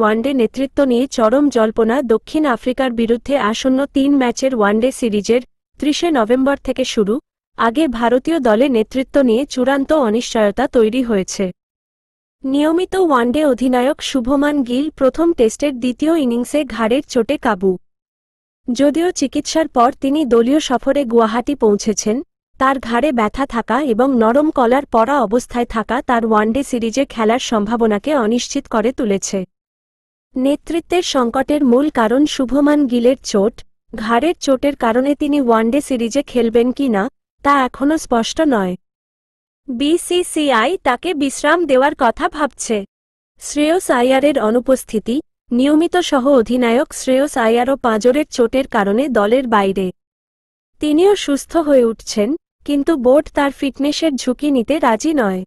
One day নেতৃত্ব নিয়ে চরম জল্পনা দক্ষিণ আফ্রিকার বিরুদ্ধে আসন্ন ৩ ম্যাচের ওয়ানডে সিরিজের ৩০ নভেম্বর থেকে শুরু আগে ভারতীয় দলে নেতৃত্ব নিয়ে চূড়ান্ত অনিশ্চয়তা তৈরি হয়েছে। নিয়মিত ওয়ানডে অধিনায়ক শুভমান গিল প্রথম টেস্টের দ্বিতীয় ইনিংসে ঘাড়ের চোটে কাবু। যদিও চিকিৎসার পর তিনি দলীয় সফরে গুয়াহাটি পৌঁছেছেন, তার ঘাড়ে ব্যথা থাকা এবং নরম কলার পরা অবস্থায় থাকা তার ওয়ানডে সিরিজে খেলার সম্ভাবনাকে অনিশ্চিত করে তুলেছে। নেতৃত্বের সংকটের মূল কারণ শুভমান গিলের চোট। ঘাড়ের চোটের কারণে তিনি ওয়ানডে সিরিজে খেলবেন কি না তা এখনও স্পষ্ট নয়। বিসিসিআই তাকে বিশ্রাম দেওয়ার কথা ভাবছে। শ্রেয়স আইয়ারের অনুপস্থিতি। নিয়মিত সহ অধিনায়ক শ্রেয়স আইয়ারও পাঁজরের চোটের কারণে দলের বাইরে। তিনিও সুস্থ হয়ে উঠছেন, কিন্তু বোর্ড তার ফিটনেসের ঝুঁকি নিতে রাজি নয়।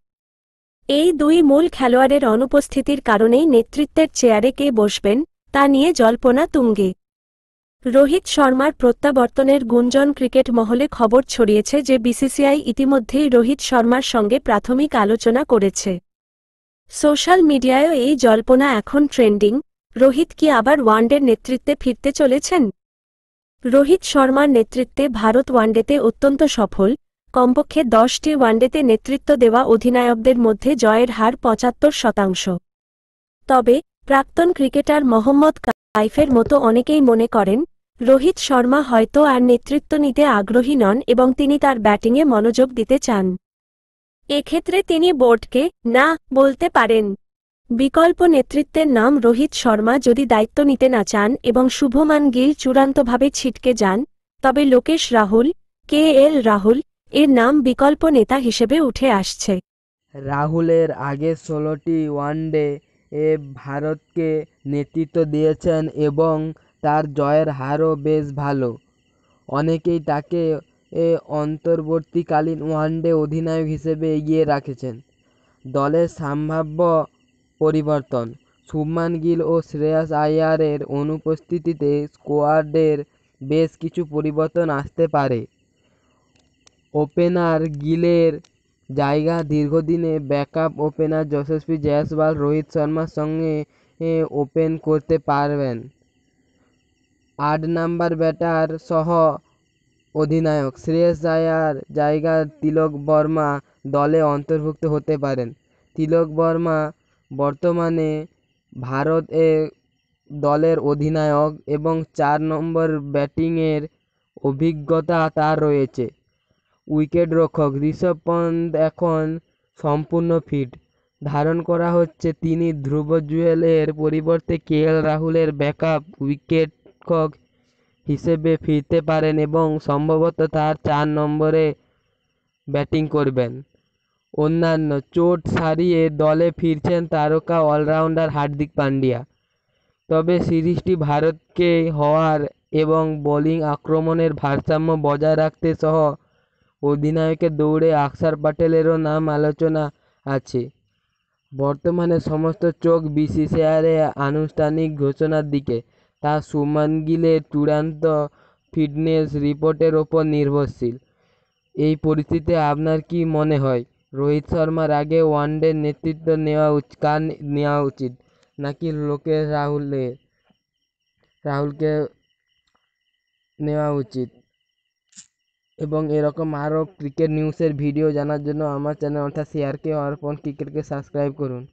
এই দুই মূল খেলোয়াড়ের অনুপস্থিতির কারণেই নেতৃত্বের চেয়ারে কে বসবেন তা নিয়ে জল্পনা তুঙ্গে। রোহিত শর্মার প্রত্যাবর্তনের গুঞ্জন ক্রিকেট মহলে খবর ছড়িয়েছে যে বিসিসিআই ইতিমধ্যেই রোহিত শর্মার সঙ্গে প্রাথমিক আলোচনা করেছে। সোশ্যাল মিডিয়ায়ও এই জল্পনা এখন ট্রেন্ডিং। রোহিত কি আবার ওয়ানডের নেতৃত্বে ফিরতে চলেছেন? রোহিত শর্মার নেতৃত্বে ভারত ওয়ানডেতে অত্যন্ত সফল। কমপক্ষে 10টি ওয়ানডেতে নেতৃত্ব দেওয়া অধিনায়কদের মধ্যে জয়ের হার 75%। তবে প্রাক্তন ক্রিকেটার মোহাম্মদ কাইফের মতো অনেকেই মনে করেন, রোহিত শর্মা হয়তো আর নেতৃত্ব নিতে আগ্রহী নন এবং তিনি তার ব্যাটিংয়ে মনোযোগ দিতে চান। এক্ষেত্রে তিনি বোর্ডকে না বলতে পারেন। বিকল্প নেতৃত্বের নাম রোহিত শর্মা যদি দায়িত্ব নিতে না চান এবং শুভমান গিল চূড়ান্তভাবে ছিটকে যান, তবে লোকেশ রাহুল, রাহুল এর নাম বিকল্প নেতা হিসেবে উঠে আসছে। রাহুলের আগে 16টি ওয়ানডে ভারতকে নেতৃত্ব দিয়েছেন এবং তার জয়ের হারও বেশ ভালো। অনেকেই তাকে অন্তর্বর্তীকালীন ওয়ানডে অধিনায়ক হিসেবে এগিয়ে রাখছেন। দলের সম্ভাব্য পরিবর্তন। শুভমান গিল ও শ্রেয়স আইয়ারের অনুপস্থিতিতে স্কোয়াডের বেশ কিছু পরিবর্তন আসতে পারে। ওপেনার গিলের জায়গা দীর্ঘদিনে ব্যাকআপ ওপেনার যশস্বী জয়সওয়াল রোহিত শর্মার সঙ্গে ওপেন করতে পারবেন। 8 নম্বর ব্যাটার সহ অধিনায়ক শ্রেয়স আইয়ার জায়গা তিলক বর্মা দলে অন্তর্ভুক্ত হতে পারেন। তিলক বর্মা বর্তমানে ভারত দলের অধিনায়ক এবং 4 নম্বর ব্যাটিংয়ের অভিজ্ঞতা তার রয়েছে। উইকেটরক্ষক ঋষভ পন্থ এখন সম্পূর্ণ ফিট। ধারণা করা হচ্ছে তিনি ধ্রুব জুয়েলের পরিবর্তে রাহুলের ব্যাকআপ উইকেটরক্ষক হিসেবে ফিরতে পারেন এবং সম্ভবত তার 4 নম্বরে ব্যাটিং করবেন। অন্যান্য চোট সারিয়ে দলে ফিরছেন তারকা অলরাউন্ডার হার্দিক পান্ডিয়া। তবে সিরিজটি ভারতকে হওয়ার এবং বোলিং আক্রমণের ভারসাম্য বজায় রাখতে সহ অধিনায়কের দৌড়ে অক্ষর প্যাটেলেরও নাম আলোচনা আছে। বর্তমানে সমস্ত চোখ বিসিসিআইয়ের আনুষ্ঠানিক ঘোষণার দিকে, তা শুভমান গিলের চূড়ান্ত ফিটনেস রিপোর্টের ওপর নির্ভরশীল। এই পরিস্থিতিতে আপনার কি মনে হয়, রোহিত শর্মার আগে ওয়ানডে নেতৃত্ব কার নেওয়া উচিত, নাকি লোকেশ রাহুলকে নেওয়া উচিত? এবং এরকম আরও ক্রিকেট নিউজের ভিডিও জানার জন্য আমার চ্যানেল অর্থাৎ CRK অর্পণ ক্রিকেটকে সাবস্ক্রাইব করুন।